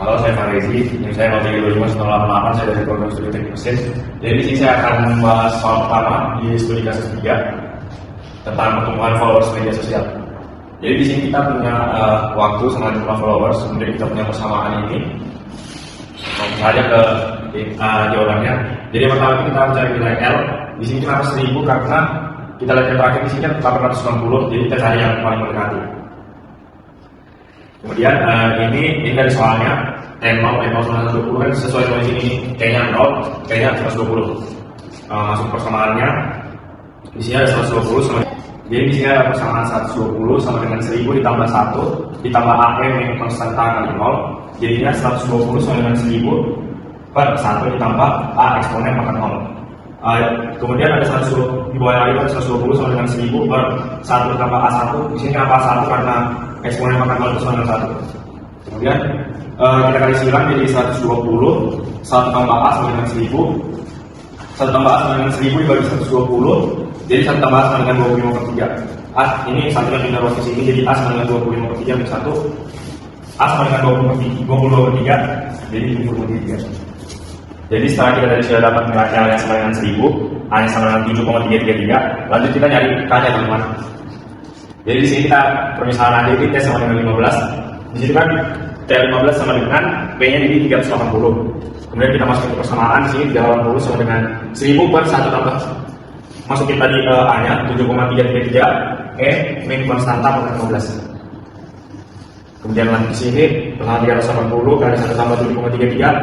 Halo, saya Farezi. Saya 0325-188, saya dari program studi teknik mesin. Jadi di sini saya akan membahas soal pertama di studi kasus 3 tentang pertumbuhan followers media sosial. Jadi di sini kita punya waktu sama jumlah followers, kemudian kita punya persamaan ini. Langsung saja ke jawabannya. Jadi yang pertama kita mencari nilai L. Di sini kenapa 1000 karena kita lihat yang terakhir di sini kan 890, jadi kita cari yang paling mendekati. Kemudian ini dari soalnya N0 120 kan sesuai sama di sini kayaknya 0, kayaknya 120. Masuk persamaannya di sini ada 120 sama, jadi di sini ada persamaan 120 sama dengan 1000 ditambah 1 ditambah AM yang konstanta kali 0, jadinya 120 sama dengan 1000 per 1 ditambah A eksponen pangkat 0. Kemudian ada 100 di bawah lagi ada 120 sama dengan 1000 per 1 ditambah A1. Di sini kenapa A1 karena eksponen pangkat 0 itu sama dengan 1. Kemudian kita kali silang jadi 120 1 tambah A sama dengan 1000, 1 tambah A sama dengan 1000 dibagi 120, jadi 1 tambah A sama dengan 25/3. Ini satunya pindah ruas ke sini, jadi A sama dengan 25/3 ambil 1, A sama dengan 22/3, jadi 20/3. Jadi setelah kita tadi sudah dapat nilai L yang sama dengan 1000, A yang sama dengan 7,333, lanjut kita nyari K nya teman-teman. Jadi di sini kita permisalan aja, ini T sama dengan 15. Di sini kan T15 sama dengan P-nya jadi 380. Kemudian kita masukin ke persamaan, di sini 380 sama dengan 1000 per 1 tambah. Masukin tadi A-nya 7,333, E min konstanta pangkat 15. Kemudian lanjut di sini pengalaman 380 kali 1 tambah 7,33,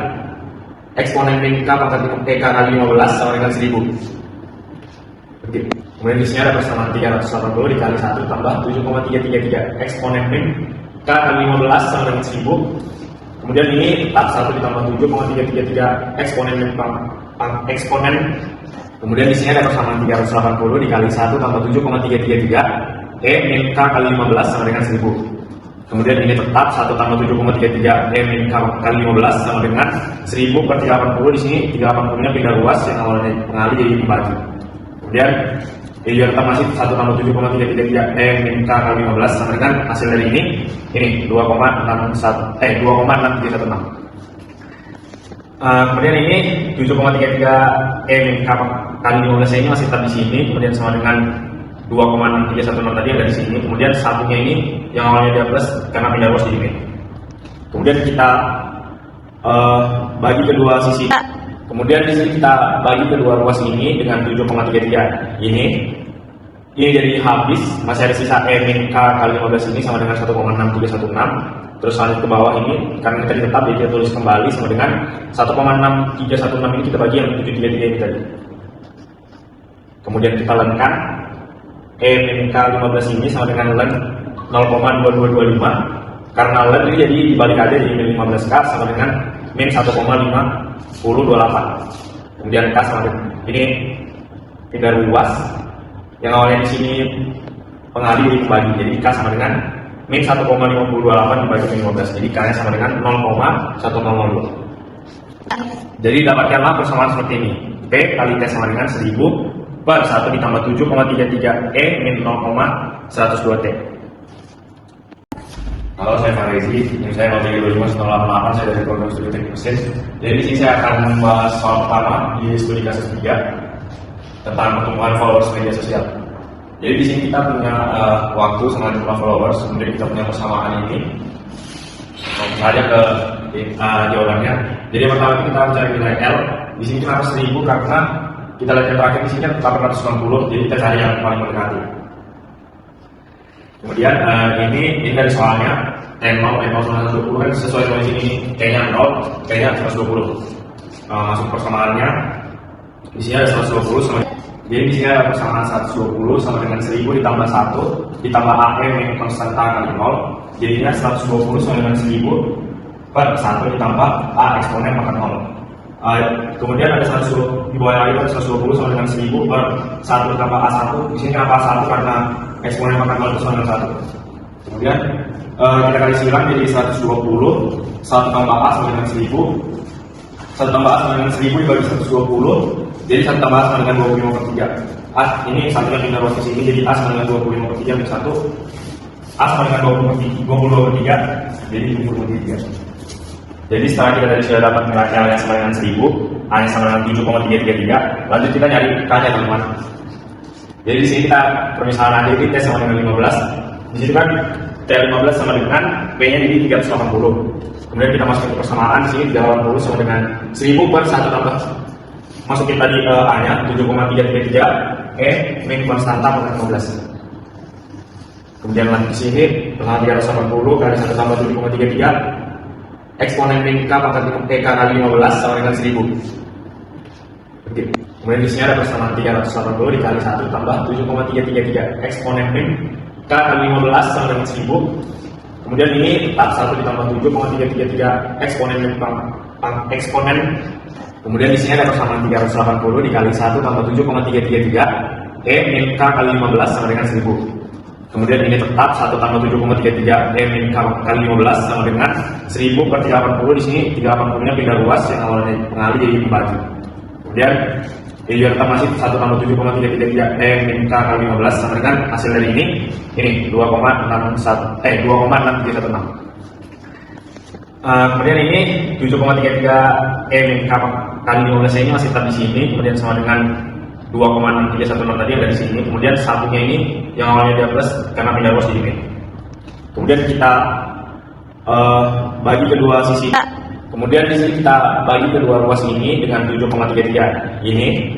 eksponen min K pangkat EK kali 15 sama dengan 1000. Oke. Kemudian di sini ada persamaan 380 dikali 1 tambah 7,333, eksponen min K kali 15 sama dengan 1000. Kemudian ini tetap 1 ditambah 7,333, eksponen min eksponen. Kemudian di sini ada persamaan 380 dikali 1 tambah 7,333, E min K kali 15 sama dengan 1000. Kemudian ini tetap 1 tambah 7,33, E min K kali 15 sama dengan 1000 per 380. Di sini 380 nya pindah ruas yang awalnya pengali jadi pembagi. Kemudian ini tetap masih 1 tambah 7,333, E min K kali 15 sama dengan hasil dari ini 2,636. Kemudian ini 7,33 E min K kali 15 ini masih tetap di sini, kemudian sama dengan 2,6316 tadi yang dari sini. Kemudian satunya ini yang awalnya dia plus karena pindah ruas jadi min. Kemudian kita bagi kedua sisi. Kemudian di sini kita bagi kedua ruas ini dengan 7,33 ini jadi habis, masih ada sisa E min K kali 15 ini sama dengan 1,6316. Terus lanjut ke bawah ini karena kita tetap jadi kita tulis kembali sama dengan 1,6316 ini kita bagi yang 733 ini tadi. Kemudian kita lengkan E min K 15 ini sama dengan len 0,2225, karena len ini jadi dibalik aja jadi min 15K sama dengan min 1,5028. Kemudian K sama dengan ini pindah ruas yang awalnya di sini pengali jadi kembali, jadi K sama dengan min 1,5028 dibagi min 15, jadi K nya sama dengan 0,1002. Jadi dapatkanlah persamaan seperti ini, P kali T sama dengan 1000 per 1 ditambah 7,33 E min 0,102 T. Halo, saya Farezi. Saya 0325-188, saya dari program studi teknik mesin. Jadi di sini saya akan membahas soal pertama di studi kasus 3 tentang pertumbuhan followers media sosial. Jadi di sini kita punya waktu sama jumlah followers, kemudian kita punya persamaan ini. Langsung saja ke jawabannya. Jadi yang pertama kita mencari nilai L. Di sini kenapa 1000 karena kita lihat yang terakhir di sini kan 890, jadi kita cari yang paling mendekati. Kemudian ini dari soalnya N0 120 kan sesuai sama di sini kayaknya 0, kayaknya 120. Masuk persamaannya di sini ada 120 sama, jadi di sini ada persamaan 120 sama dengan 1000 ditambah 1 ditambah AM yang konstanta kali 0, jadinya 120 sama dengan 1000 per 1 ditambah A eksponen pangkat 0. Kemudian ada 100 di bawah lagi ada 120 sama dengan 1000 per 1 ditambah A1. Di sini kenapa A1 karena eksponen pangkat 0 itu sama dengan 1. Kemudian kita kali silang jadi 120 1 tambah A sama dengan 1000, 1 tambah A sama dengan 1000 dibagi 120, jadi 1 tambah A sama dengan 25/3. Ini satunya pindah ruas ke sini, jadi A sama dengan 25/3 ambil 1, A sama dengan 20/3, jadi 20/3. Jadi setelah kita tadi sudah dapat nilai L yang sama dengan 1000, A yang sama dengan 7,333, lanjut kita nyari K nya teman-teman. Jadi di sini kita permisalan aja, ini T sama dengan 15. Di sini kan T15 sama dengan P nya jadi 380. Kemudian kita masukin ke persamaan, di sini 380 sama dengan 1000 per 1 tambah. Masukin tadi A nya 7,333, E min konstanta dengan 15. Kemudian lanjut di sini persamaan 380 kali 1 tambah 7,33, eksponen min K pangkat K kali 15 sama dengan 1000. Oke. Kemudian di sini ada persamaan 380 dikali 1 tambah 7,333, eksponen min K kali 15 sama dengan 1000. Kemudian ini tetap 1 ditambah 7,333, eksponen min eksponen. Kemudian di sini ada persamaan 380 dikali 1 tambah 7,333, E min K kali 15 sama dengan 1000. Kemudian ini tetap 1 tambah 7,33, E min K kali 15 sama dengan 1000 per 380. Di sini 380 nya pindah ruas yang awalnya pengali jadi pembagi. Kemudian ini tetap masih 1 tambah 7,333, E min K kali 15 sama dengan hasil dari ini 2,6316. Kemudian ini 7,33 E min K kali 15 ini masih tetap di sini, kemudian sama dengan 2,6316 tadi yang dari sini. Kemudian satunya ini yang awalnya dia plus karena pindah ruas jadi min. Kemudian kita bagi kedua sisi. Kemudian di sini kita bagi kedua ruas ini dengan 7,33 ini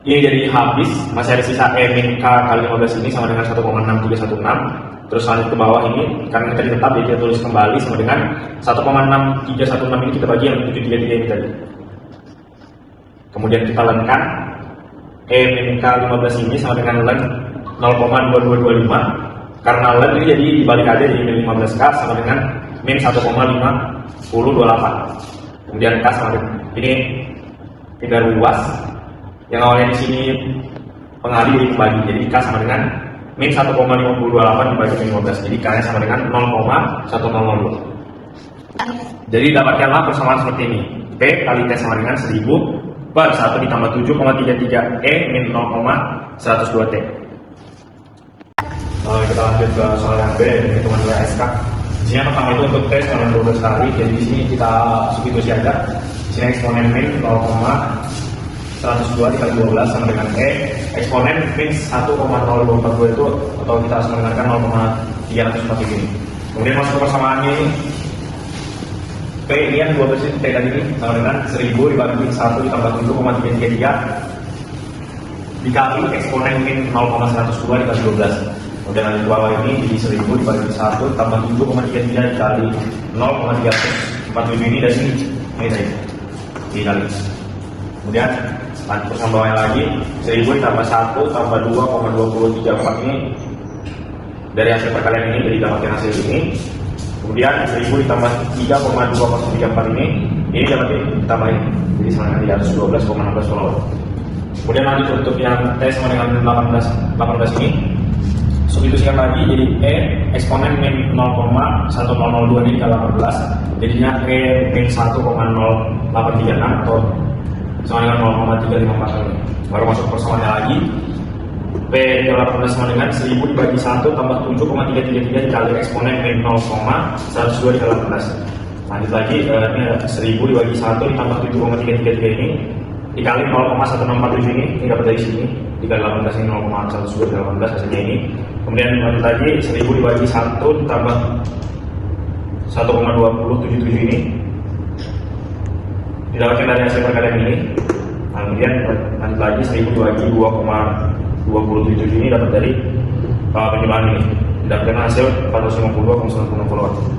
jadi habis, masih ada sisa E min K kali 15 ini sama dengan 1,6316. Terus lanjut ke bawah ini karena tadi tetap jadi kita tulis kembali sama dengan 1,6316 ini kita bagi yang 733 ini tadi. Kemudian kita lengkan E min K 15 ini sama dengan len 0,2225, karena len ini jadi dibalik aja jadi min 15K sama dengan min 1,5028. Kemudian K sama dengan ini pindah ruas yang awalnya di sini pengali jadi kembali, jadi K sama dengan min 1,5028 dibagi min 15, jadi K nya sama dengan 0,1002. Jadi dapatkanlah persamaan seperti ini, P kali T sama dengan 1000 per 1 ditambah 7,33 E min 0,102 T. Kita lanjut ke soal yang B, hitungan nilai SK. Di sini yang pertama itu untuk T sama dengan 12 kali, jadi di sini kita substitusi aja. Di sini eksponen min 0,102 dikali 12 sama dengan E, eksponen min 1,0242 itu, atau kita harus menggunakan 0,347 ini. Kemudian masuk ke persamaannya ini, P ini yang 12 T tadi ini sama dengan 1000 dibagi 1 ditambah 7,333 dikali eksponen min 0,102 dikali 12. Kemudian lanjut bawah ini jadi 1000 dibagi 1 tambah 7,33 dikali 0,347 ini dari sini tadi dikali. Kemudian lanjut persamaan bawahnya lagi 1000 ditambah 1 tambah 2,234 ini dari hasil perkalian ini, jadi dapatkan hasil ini. Kemudian 1000 ditambah 3,2034 ini dapat ditambahin, jadi sama dengan 312,16. Kemudian lanjut untuk yang T sama dengan 18 ini substitusikan lagi, jadi E eksponen min 0,1002 ini dikali 18, jadinya E min 1,0836 atau sama dengan 0,354 ini. Baru masuk persamaannya lagi, P 18 sama dengan 1000 dibagi 1 tambah 7,333 dikali eksponen min 0,102 dikali 18. Lanjut lagi, ini ada 1000 dibagi 1 ditambah 7,333 ini dikali 0,1647 ini dapat dari sini, dikali 18 ini 0,102 dikali 18 hasilnya ini. Kemudian lanjut lagi 1000 dibagi 1 ditambah 1,2077 ini didapatkan dari hasil perkalian ini. Nah, kemudian lanjut lagi 1000 dibagi 2,277 ini dapat dari penjumlahan ini, didapatkan hasil 450,960.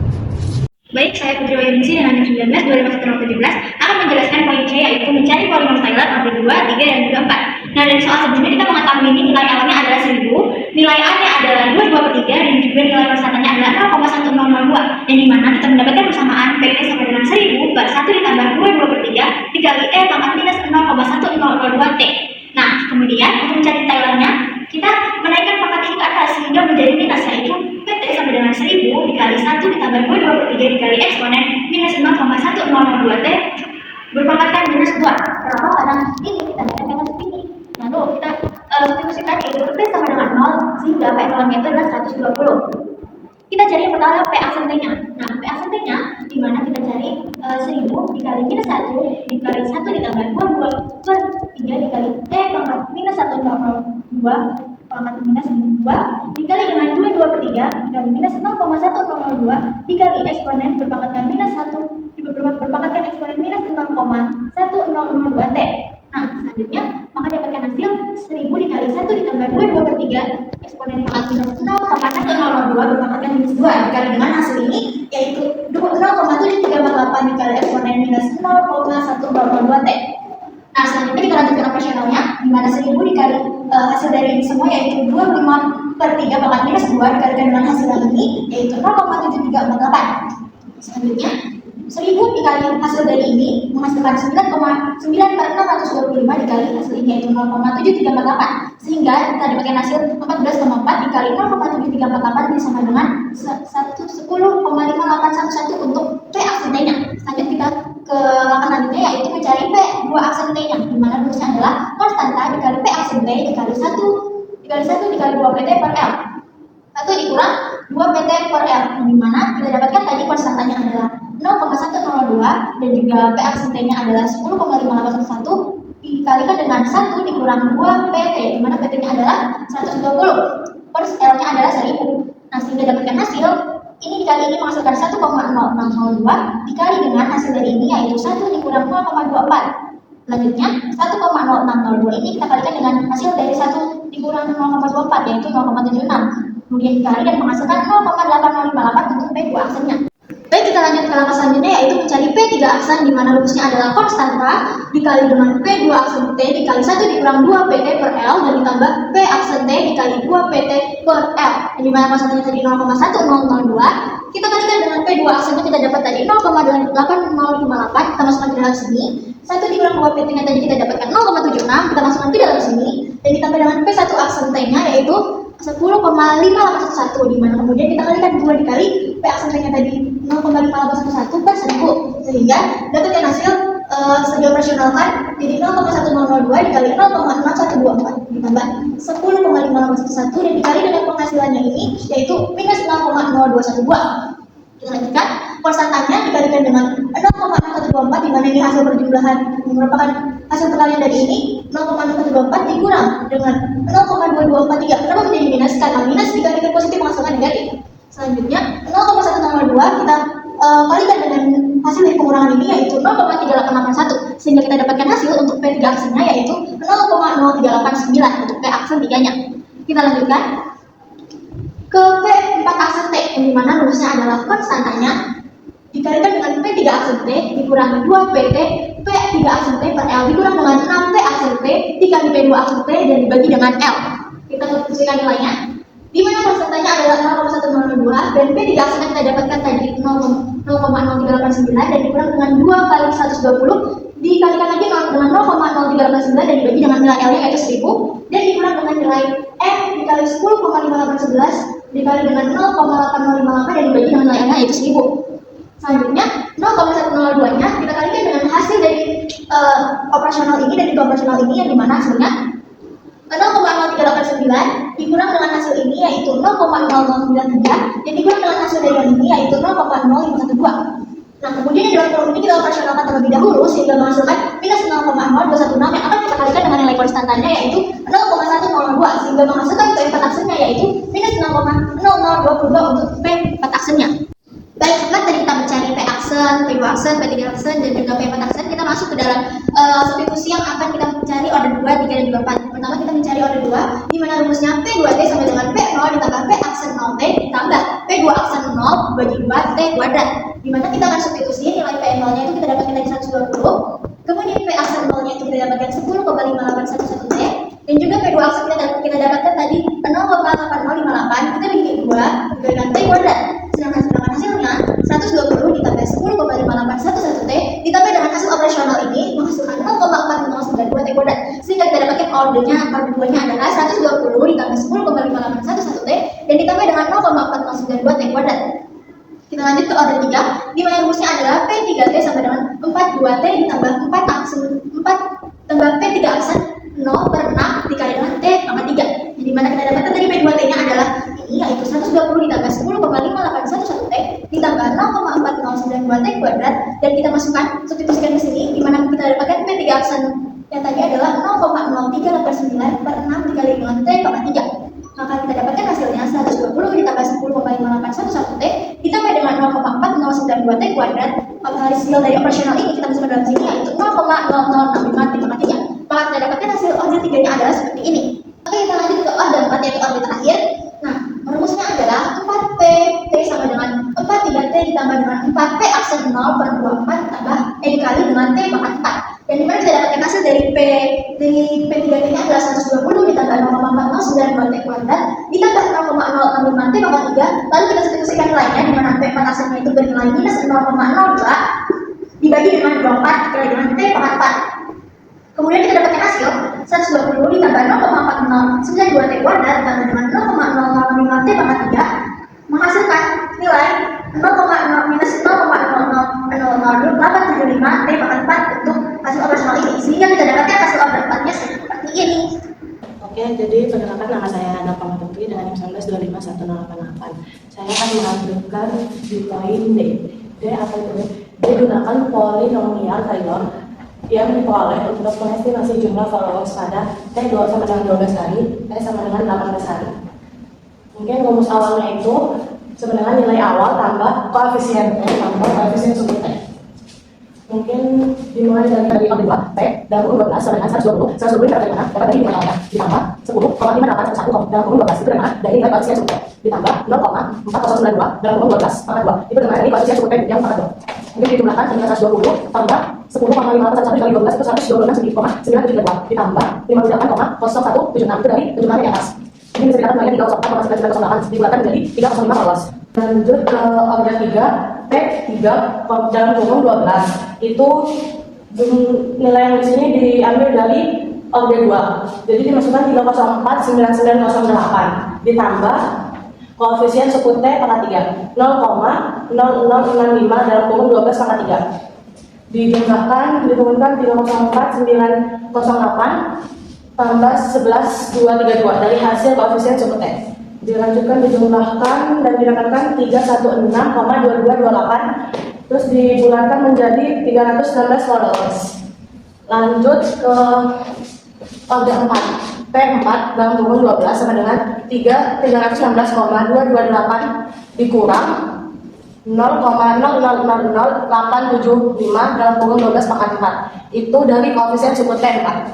Baik, saya Putri Wayuningsi dengan NIM 19 2017 akan menjelaskan poin C, yaitu mencari polinom Taylor order 2, 3, dan juga 4. Nah, dari soal sebelumnya kita mengetahui ini nilai L-nya adalah 1000, nilai A-nya adalah 2/3, dan juga nilai konstantanya adalah 0,1002, yang dimana kita mendapatkan persamaan P-nya sama dengan 1000 per 1 ditambah 2/3 dikali E pangkat minus 0,1002 T. Nah, kemudian untuk mencari Taylor-nya, kita menaikkan pangkat ini ke atas sehingga menjadi minus, yaitu PT sama dengan 1000 dikali 1 ditambah 2/3 dikali eksponen minus 0,1002 T berpangkatkan minus 2. Kenapa? Karena ini kita dapatkan ini. Lalu kita substitusikan, yaitu P sama dengan 0 sehingga P0-nya itu adalah 120. Kita cari yang pertama P aksentenya. Nah, P aksentenya dimana kita cari dikali minus 1 dikali 1 ditambah 2 per 3 dikali pangkat minus 1 0,2 pangkat minus 2 dikali dengan 2 per 3 dikali minus 0,1002 dikali eksponen berpangkatkan minus 1 berpangkatkan eksponen minus 0,1002 T. Nah, selanjutnya maka dapatkan hasil 1000 dikali 1 ditambah 2 per 3 eksponen pangkat minus 0,1002 berpangkatkan minus 2 dikali dengan hasil ini yaitu 0,7348 dikali eksponen minus 0,1002 T. Nah, selanjutnya kita lanjutkan operasionalnya di mana 1000 dikali hasil dari ini semua yaitu 25 per 3 pangkat minus 2 dikalikan dengan hasil ini yaitu 0,7348. Selanjutnya 1000 dikali hasil dari ini menghasilkan 9,9 per 625 dikali hasil ini yaitu 0,7348 sehingga kita dapatkan hasil 14,4 dikali 0,7348 ini sama dengan 10,5811 untuk P aksen T-nya. Selanjutnya kita ke langkah selanjutnya yaitu mencari P 2 aksen T-nya di mana rumusnya adalah konstanta dikali P aksen T dikali 1 dikali 2 PT per L 1 dikurang 2 PT per L di mana kita dapatkan tadi konstantanya adalah 0,102 dan juga P aksen T-nya adalah 10,5811 dikalikan dengan 1 dikurang 2 PT di mana PT-nya adalah 120 per L-nya adalah 1000. Nah, sehingga dapatkan hasil ini dikali ini menghasilkan 1,0602 dikali dengan hasil dari ini yaitu 1 dikurang 0,24. Selanjutnya 1,0602 ini kita kalikan dengan hasil dari 1 dikurang 0,24 yaitu 0,76. Kemudian dikali dan menghasilkan 0,8058 untuk P2 aksennya. Baik, kita lanjut ke langkah selanjutnya yaitu mencari P3 aksen di mana rumusnya adalah konstanta dikali dengan P2 aksen T dikali 1 dikurang 2 PT per L dan ditambah P aksen T dikali 2 PT per L. Di mana konstantanya tadi 0,1002 kita kalikan dengan P2 aksennya kita dapat tadi 0,8058 kita masukkan ke dalam sini 1 dikurang 2 PT nya tadi kita dapatkan 0,76 kita masukkan ke dalam sini dan ditambah dengan P1 aksen T nya yaitu 10,5811 di mana kemudian kita kalikan 2 dikali P aksen T nya tadi 0,5811 per 1000 sehingga dapatkan hasil dioperasionalkan jadi 0,1002 dikali 0,6124 ditambah 10,5811 dan dikali dengan penghasilannya ini yaitu minus 0,0212. Kita lanjutkan konstantanya dikalikan dengan 0,6124 di mana ini hasil perjumlahan merupakan hasil perkalian dari ini 0,6124 dikurang dengan 0,2243. Kenapa menjadi minus? Karena minus dikalikan positif menghasilkan negatif. Selanjutnya 0,102 kita kalikan dengan hasil dari pengurangan ini yaitu 0,3881 sehingga kita dapatkan hasil untuk P3 aksennya yaitu 0,0389 untuk P aksen 3-nya. Kita lanjutkan ke P4 aksen T yang dimana rumusnya adalah konstantanya dikalikan dengan P3 aksen T dikurangi 2 PT P3 aksen T per L dikurang dengan 6 P aksen T dikali P2 aksen T dan dibagi dengan L. Kita substitusikan nilainya di mana konstantanya adalah 0,102 dan P3 aksen kita dapatkan tadi 0,0389 dan dikurang dengan 2 kali 120 dikalikan lagi dengan 0,0389 dan dibagi dengan nilai L nya yaitu 1000 dan dikurang dengan nilai M dikali 10,5811 dikali dengan 0,8058 dan dibagi dengan nilai L nya yaitu 1000. Selanjutnya 0,102 nya kita kalikan dengan hasil dari operasional ini dan juga operasional ini yang dimana hasilnya 0,0389 dikurang dengan hasil ini yaitu 0,0093 dan dikurang dengan hasil dari yang ini yaitu 0,0512. Nah, kemudian yang dalam kolom ini kita operasionalkan terlebih dahulu sehingga menghasilkan minus 0,0216 yang akan kita kalikan dengan nilai konstantannya yaitu 0,102 sehingga menghasilkan P4 aksennya yaitu minus 0,0022 untuk P4 aksennya. Baik, setelah tadi kita mencari P aksen, P2 aksen, P3 aksen dan juga P4 aksen, kita masuk ke dalam substitusi yang akan kita mencari order 2, 3 dan juga 4. Pertama kita mencari order 2 di mana rumusnya P2T sama dengan P0 ditambah P aksen 0T ditambah P2 aksen 0 bagi 2 T kuadrat. Di mana kita akan substitusi nilai P0 nya itu kita dapatkan dari 120. Kemudian P aksen 0 nya itu kita dapatkan 10,5811 T dan juga P2 aksen kita dapatkan tadi 0,8058 kita bagi 2 dengan T kuadrat. Sedangkan hasilnya 120 ditambah 10,5811 T ditambah dengan hasil operasional ini menghasilkan 0,4092 T kuadrat sehingga kita dapatkan order 2 nya adalah 120 ditambah 10,5811 T dan ditambah dengan 0,4092 T kuadrat. Kita lanjut ke order 3 di mana rumusnya adalah P3T sama dengan 42T ditambah 4 aksen 4 tambah P3 aksen 0 per 6 dikali dengan T pangkat 3. Di mana kita dapatkan tadi P2T nya adalah ini yaitu 120 ditambah 10,5811 T ditambah 0,4092 2T kuadrat, dan kita masukkan, substitusikan ke sini, di mana kita dapatkan P3 aksen yang tadi adalah 0,0389 per 6 dikali dengan T pangkat 3. Maka kita dapatkan hasilnya 120 ditambah 10,5811T ditambah dengan 0,4092T kuadrat. Maka hasil dari operasional ini kita masukkan dalam sini yaitu 0,0065 T pangkat 3. Maka kita dapatkan hasil order 3-nya adalah seperti ini. Oke, kita lanjut ke order 4 yaitu order terakhir. Nah, rumusnya adalah 4P T sama dengan 43T ditambah dengan 4P aksen 0 per 24 tambah dikali dengan T pangkat 4. Dan dimana kita dapatkan hasil dari P3T nya adalah 120 ditambah 0,4092T kuadrat ditambah 0,065T pangkat 3. Lalu kita substitusikan nilainya dimana P4 aksennya itu bernilai minus 0,02 dibagi dengan 24 dikali dengan T pangkat 4. Kemudian kita dapatkan hasil 120 ditambah 0,4092T kuadrat ditambah dengan 0,005T pangkat 3 menghasilkan nilai 0,0 minus 0,00875 T pangkat 4 untuk hasil operasional ini. Sehingga kita dapatkan hasil order 4-nya seperti ini. Oke, jadi perkenalkan nama saya Hana Pamatupi dengan NIM 19251088. Saya akan mengambilkan di poin D. D apa itu? D gunakan polinomial Taylor yang diperoleh untuk mengestimasi jumlah followers pada T2 sama dengan 12 hari, T sama dengan 18 hari. Mungkin rumus awalnya itu sebenarnya nilai awal tambah koefisien T tambah koefisien sumber T. Mungkin dimulai dari yang kedua, T dalam kurung 12 sama dengan 120 dapat dari mana? Dapat dari nilai awalnya ditambah 10,5811 dalam kurung 12 itu dari mana? Dari nilai koefisien sumber T ditambah 0,4092 dalam kurung 12 pangkat 2 itu dari mana? Ini koefisien sumber T yang pangkat 2. Mungkin dijumlahkan dengan 120 tambah 10,5811 dikali 12 itu 126,972 ditambah 58,0176 itu dari penjumlahan di atas. Ini bisa dikatakan nilainya 3,9908 dibulatkan menjadi 3,05 followers. Lanjut ke objek 3, P3 dalam kurung 12 itu nilai yang di sini diambil dari objek 2. Jadi dimasukkan 3049908 ditambah koefisien suku T pangkat 3 0,0065 dalam kurung 12 pangkat 3 dijumlahkan diturunkan 304,908 tambah 11,232 dari hasil koefisien suku T. Dilanjutkan dijumlahkan dan didapatkan 316,2228 terus dibulatkan menjadi 316 followers. Lanjut ke objek 4, P4 dalam kurung 12 sama dengan 316,228 dikurang 0,0000875 dalam kurung 12 pangkat 4 itu dari koefisien suku T 4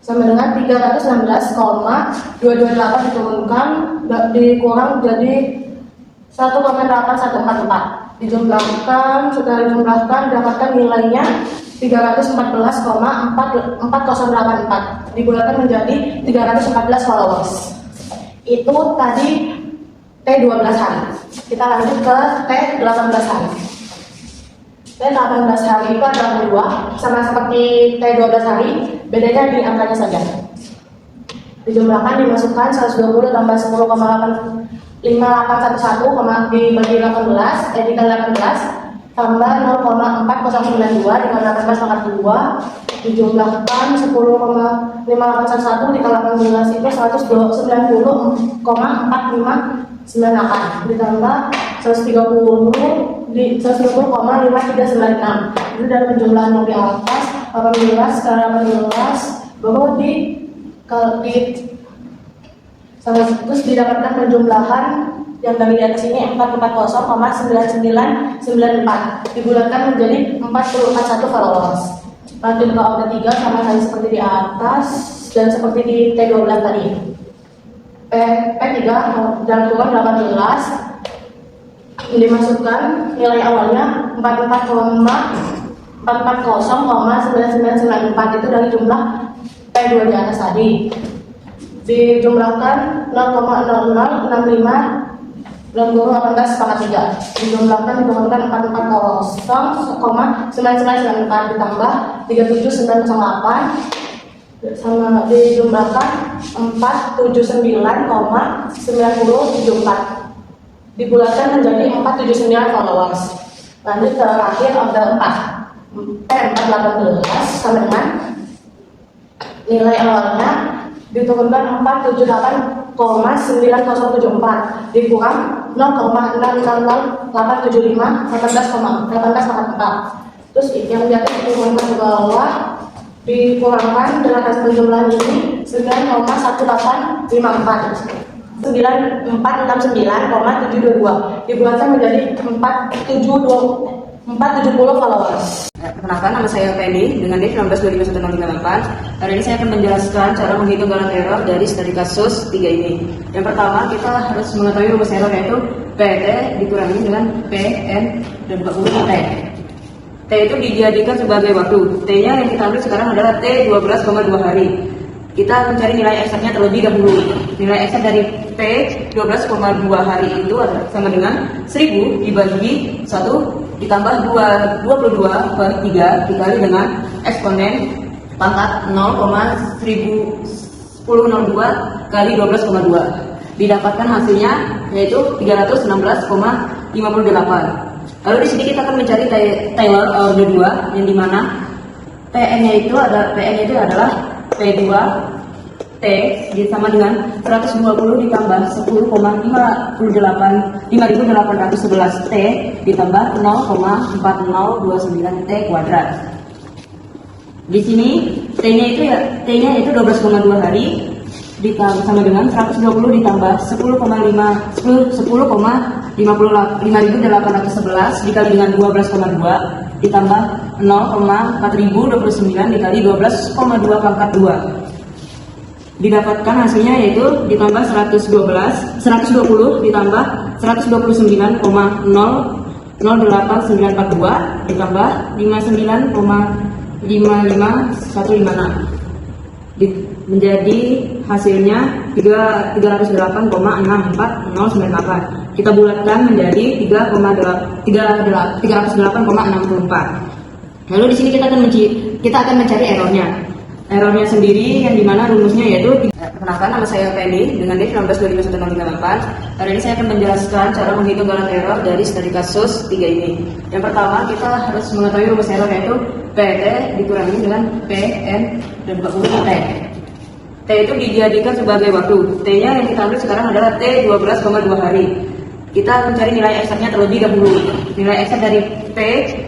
sama dengan 316,228 diturunkan dikurang jadi 1,8144 dijumlahkan, sudah dijumlahkan dapatkan nilainya 314,4084 dibulatkan menjadi 314 followers. Itu tadi T12 hari. Kita lanjut ke T18 hari. T18 hari itu adalah kedua, sama seperti T12 hari, bedanya di angkanya saja. Dijumlahkan dimasukkan 120 tambah 10,5811 dibagi 18 dikali 18 tambah 0,4092 dengan 18 pangkat 2 dijumlahkan 10,5811 dikali 18 itu 190,4598 ditambah 130,5396 itu dari penjumlahan yang di atas 18 sekarang 18 baru terus didapatkan penjumlahan yang dari di atas ini 440,9994 dibulatkan menjadi 441 followers. Lanjut ke objek 3 sama tadi seperti di atas dan seperti di T12 tadi. P3 dalam kurung 18 dimasukkan nilai awalnya 440,9994 itu dari jumlah P2 di atas tadi. Dijumlahkan 0,0065 dalam kurung 18 pangkat 3 dijumlahkan diturunkan 440,9994 ditambah 37908 sama dijumlahkan 479,9074 dibulatkan menjadi 479 followers. Lanjut ke terakhir objek 4 P418 sama dengan nilai awalnya diturunkan 478,9074 dikurang 0,600,875 terus yang di atas dikurangkan ke bawah dikurangkan dengan hasil penjumlahan ini 9,1854 9469,722 dibuatkan menjadi 470 followers. Perkenalkan, nama saya Penny dengan NIK 1925168. Hari ini saya akan menjelaskan cara menghitung golongan error dari studi kasus 3 ini. Yang pertama, kita harus mengetahui rumus error yaitu PT dikurangi dengan PN dan 20 T. T itu dijadikan sebagai waktu. T-nya yang kita ambil sekarang adalah T 12,2 hari. Kita mencari nilai eksaknya terlebih dahulu. Nilai eksak dari T 12,2 hari itu adalah sama dengan 1000 dibagi 1 ditambah 22 per 3 dikali dengan eksponen pangkat 0,1002 kali 12,2. Didapatkan hasilnya yaitu 316,58. Lalu di sini kita akan mencari Taylor order 2 yang dimana PN-nya itu adalah P2 T sama dengan 120 ditambah 10,5811 T ditambah 0,4029 T kuadrat. Di sini T-nya itu 12,2 hari sama dengan 120 ditambah 10,5811 dikali dengan 12,2 ditambah 0,4029 dikali 12,2 pangkat 2. Didapatkan hasilnya yaitu ditambah 120 ditambah 129,008.942 ditambah 59,55156 menjadi hasilnya 308,64098. Kita bulatkan menjadi 308,64. Lalu di sini kita akan mencari errornya. Errornya sendiri yang dimana rumusnya yaitu perkenalkan, nama saya Penny dengan NIK 1925168. Hari ini saya akan menjelaskan cara menghitung golongan error dari studi kasus 3 ini. Yang pertama, kita harus mengetahui rumus error yaitu PT dikurangi dengan PN dan 20 T. T itu dijadikan sebagai waktu. T-nya yang kita ambil sekarang adalah T 12,2 hari. Kita mencari nilai eksaknya terlebih dahulu. Nilai eksak dari T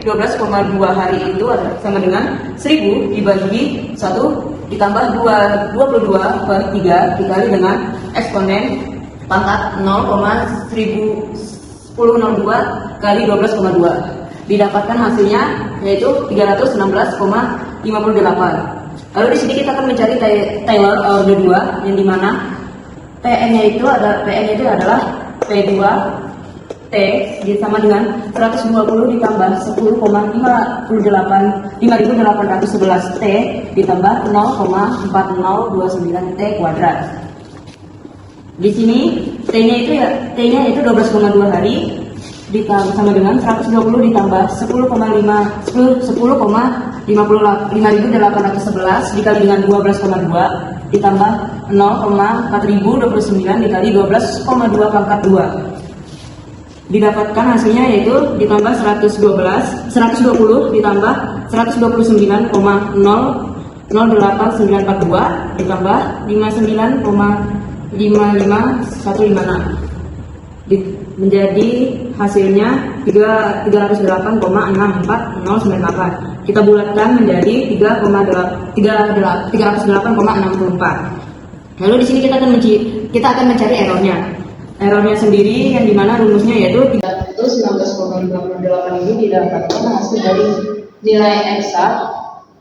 12,2 hari itu adalah sama dengan 1000 dibagi 1 ditambah 22 per 3 dikali dengan eksponen pangkat 0,1002 kali 12,2. Didapatkan hasilnya yaitu 316,58. Lalu di sini kita akan mencari Taylor order 2 yang dimana PN-nya itu adalah P2 T sama dengan 120 ditambah 10,5811 T ditambah 0,4029 T kuadrat. Di sini T-nya itu 12,2 hari sama dengan 120 ditambah 10,5811 dikali dengan 12,2 ditambah 0,4029 dikali 12,2 pangkat 2. Didapatkan hasilnya yaitu ditambah 120 ditambah 129,008.942 ditambah 59,55156 menjadi hasilnya 308,64098. Kita bulatkan menjadi 308,64. Lalu di sini kita akan mencari errornya. Errornya sendiri yang dimana rumusnya yaitu 319,58 ini didapatkan hasil dari nilai eksak.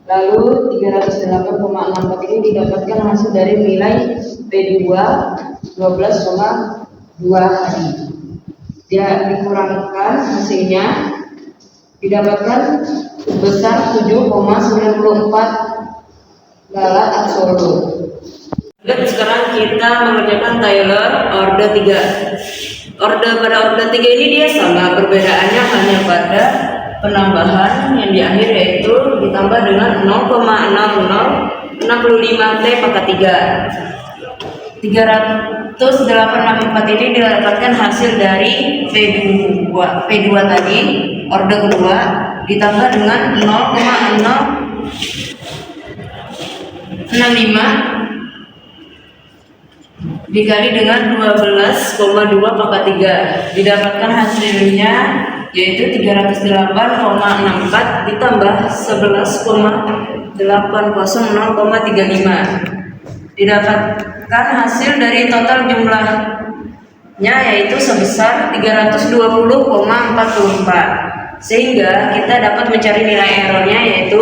Lalu 308,64 ini didapatkan hasil dari nilai P2 12,2 hari. Dia dikurangkan hasilnya didapatkan sebesar 7,94 galat absolut. Dan sekarang kita mengerjakan Taylor order 3. Pada order 3 ini dia sama, perbedaannya hanya pada penambahan yang di akhir yaitu ditambah dengan 0,0065 T pangkat 3. 308,64 ini didapatkan hasil dari P2 tadi, order kedua, ditambah dengan 0,065 dikali dengan 12,2 pangkat 3. Didapatkan hasilnya yaitu 308,64 ditambah 11,80,35. Didapatkan hasil dari total jumlahnya yaitu sebesar 320,44. Sehingga kita dapat mencari nilai errornya yaitu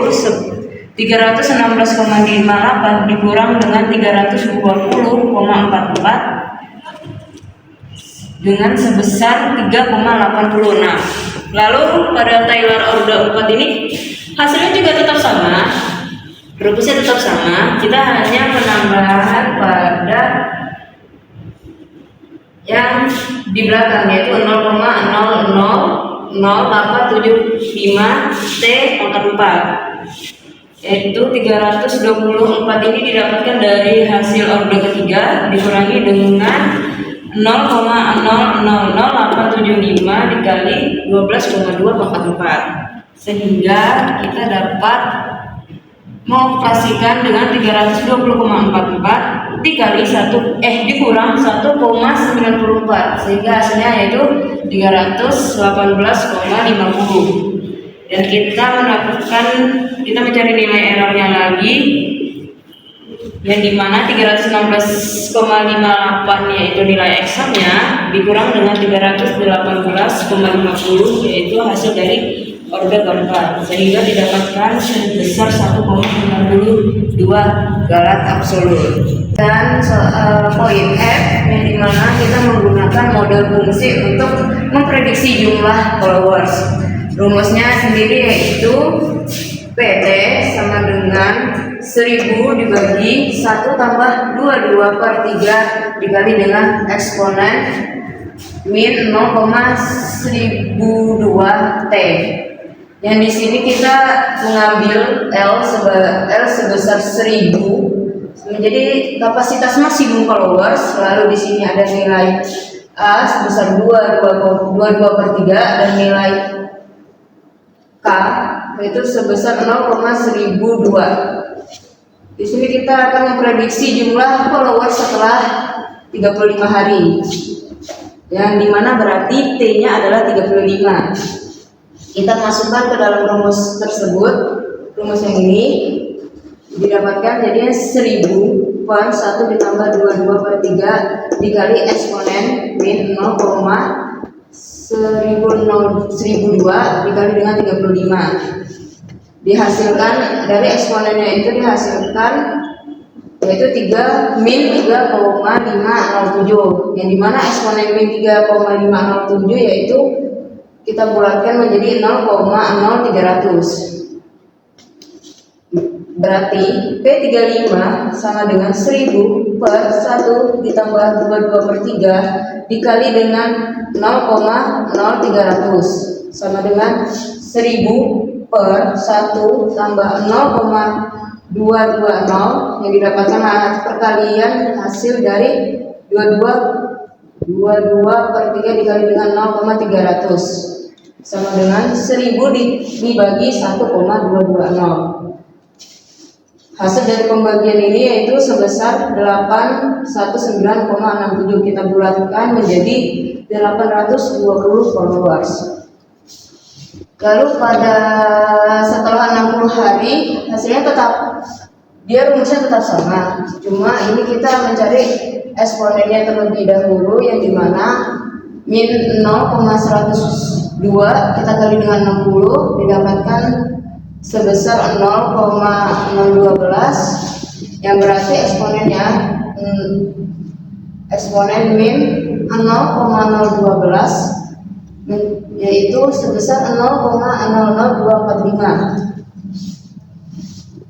316,58 dikurang dengan 320,44 dengan sebesar 3,86. Lalu pada Taylor order 4 ini hasilnya juga tetap sama, rumusnya tetap sama, kita hanya menambahkan pada yang di belakang yaitu 0,000875 T pangkat 4, yaitu 324 ini didapatkan dari hasil order ketiga dikurangi dengan 0,000875 dikali 12,2 pangkat 4, sehingga kita dapat mengoperasikan dengan 320,44 dikali dikurang 1,94, sehingga hasilnya yaitu 318,50. Dan kita mencari nilai errornya lagi, yang dimana 316,58 yaitu nilai eksamnya dikurang dengan 318,50 yaitu hasil dari order keempat, sehingga didapatkan sebesar 1,92 galat absolut. Dan poin F yang dimana kita menggunakan model fungsi untuk memprediksi jumlah followers. Rumusnya sendiri yaitu PT sama dengan 1000 dibagi 1 tambah 22/3 dikali dengan eksponen min 0,1002 T. Yang di sini kita mengambil L sebesar 1000 menjadi kapasitas maksimum followers, lalu di sini ada nilai A sebesar 22/3 dan nilai K yaitu sebesar 0,1002. Di sini kita akan memprediksi jumlah followers setelah 35 hari. Yang dimana berarti T-nya adalah 35. Kita masukkan ke dalam rumus tersebut. Rumus yang ini didapatkan jadinya 1000 per 1 ditambah 22/3 dikali eksponen min 0,1002 dikali dengan 35. Dihasilkan dari eksponennya itu yaitu 3,507, yang dimana eksponen min 3,507 yaitu kita bulatkan menjadi 0,0300. Berarti P35 sama dengan 1000 per 1 ditambah 22/3 dikali dengan 0,0300 sama dengan 1000 per 1 tambah 0,220 yang didapatkan perkalian hasil dari 22/3 dikali dengan 0,300 sama dengan 1000 dibagi 1,220. Hasil dari pembagian ini yaitu sebesar 819,67. Kita bulatkan menjadi 820 followers. Lalu setelah 60 hari hasilnya rumusnya tetap sama. Cuma ini kita mencari eksponennya terlebih dahulu, yang dimana min 0,102 kita kali dengan 60 didapatkan sebesar 0,012, yang berarti eksponen min 0,012 yaitu sebesar 0,00245.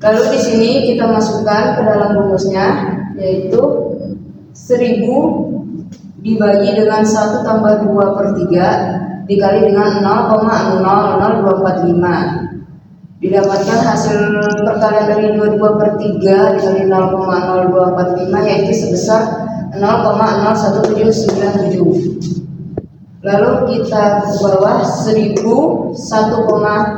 Lalu di sini kita masukkan ke dalam rumusnya yaitu 1000 dibagi dengan 1 tambah 2/3 dikali dengan 0,00245. Didapatkan hasil perkalian dari 22/3 dikali 0,0245 yaitu sebesar 0,01797. Lalu kita ke bawah 1000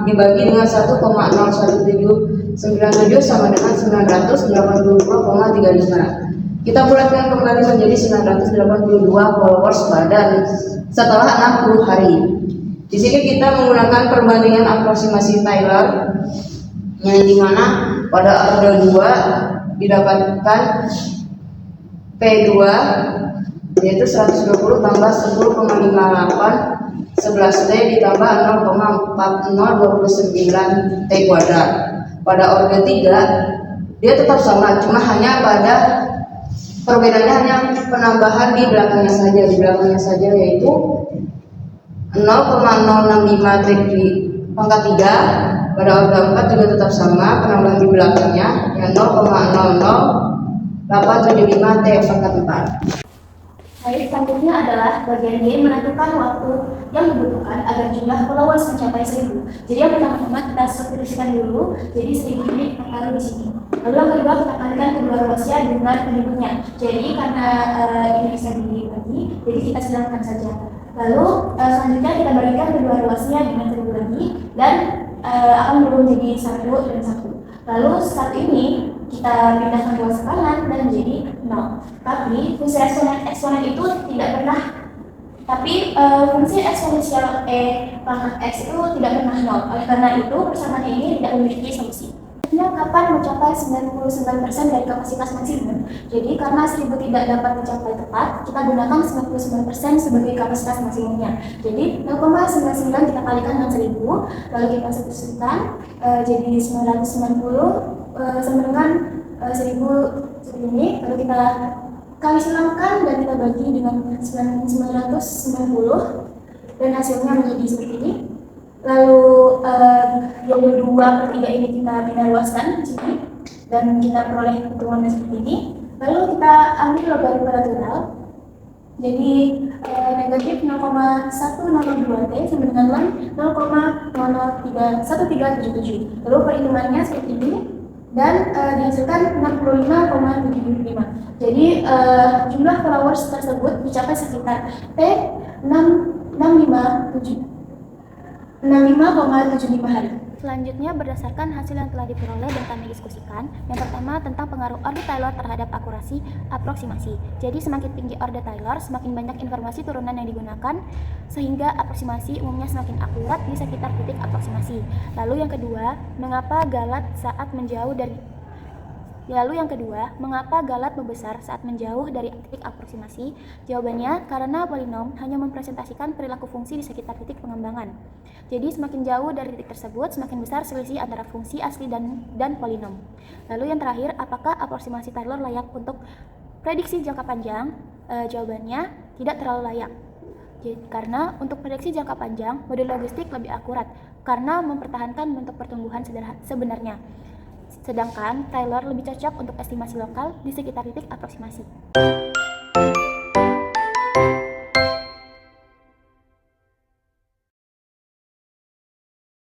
dibagi dengan 1,01797 sama dengan 982,35. Kita bulatkan kembali menjadi 982 followers badan setelah 60 hari. Di sini kita menggunakan perbandingan aproksimasi Taylor yang dimana pada order 2 didapatkan P2 yaitu 120 tambah 10,58 11T ditambah 0,4029 T kuadrat. Pada order 3 dia tetap sama, cuma hanya pada perbedaannya hanya penambahan di belakangnya saja yaitu 0,065 T di pangkat 3. Pada order 4 juga tetap sama, penambahan di belakangnya yang 0,00875 T pangkat 4. Baik, selanjutnya adalah bagian D menentukan waktu yang dibutuhkan agar jumlah followers mencapai 1000. Jadi yang pertama-tama kita substitusikan dulu, jadi 1000 ini kita taruh di sini. Lalu yang kedua kita kalikan kedua ruasnya dengan penyebutnya. Jadi karena ini bisa dibagi, jadi kita sedangkan saja. Lalu selanjutnya kita berikan kedua ruasnya dengan 1000 lagi dan akan berubah menjadi 1 dan 1. Lalu saat ini kita pindahkan ruas kanan dan menjadi 0. Tapi fungsi eksponen itu tidak pernah, fungsi eksponensial pangkat x itu tidak pernah 0. Oleh karena itu persamaan ini tidak memiliki solusi. Kapan mencapai 99% dari kapasitas maksimum? Jadi karena 1000 tidak dapat mencapai tepat, kita gunakan 99% sebagai kapasitas maksimumnya. Jadi 0,99 kita kalikan dengan 1000, lalu kita substitusikan jadi 990 sama dengan 1000 seperti ini, lalu kita kali silangkan dan kita bagi dengan 990 dan hasilnya menjadi seperti ini. Lalu 22/3 ini kita pindah luaskan di sini dan kita peroleh hitungan seperti ini. Lalu kita ambil logaritma natural. Jadi negatif 0,102 T sama dengan 0,001377. Lalu perhitungannya seperti ini dan dihasilkan 65,75. Jadi jumlah followers tersebut mencapai sekitar T 65,75 hari. Selanjutnya, berdasarkan hasil yang telah diperoleh dan kami diskusikan, yang pertama tentang pengaruh order Taylor terhadap akurasi aproksimasi. Jadi semakin tinggi order Taylor, semakin banyak informasi turunan yang digunakan, sehingga aproksimasi umumnya semakin akurat di sekitar titik aproksimasi. Lalu yang kedua, mengapa galat membesar saat menjauh dari titik aproksimasi? Jawabannya, karena polinom hanya mempresentasikan perilaku fungsi di sekitar titik pengembangan. Jadi semakin jauh dari titik tersebut, semakin besar selisih antara fungsi asli dan polinom. Lalu yang terakhir, apakah aproksimasi Taylor layak untuk prediksi jangka panjang? Jawabannya, tidak terlalu layak. Karena untuk prediksi jangka panjang, model logistik lebih akurat karena mempertahankan bentuk pertumbuhan sebenarnya. Sedangkan Taylor lebih cocok untuk estimasi lokal di sekitar titik aproksimasi.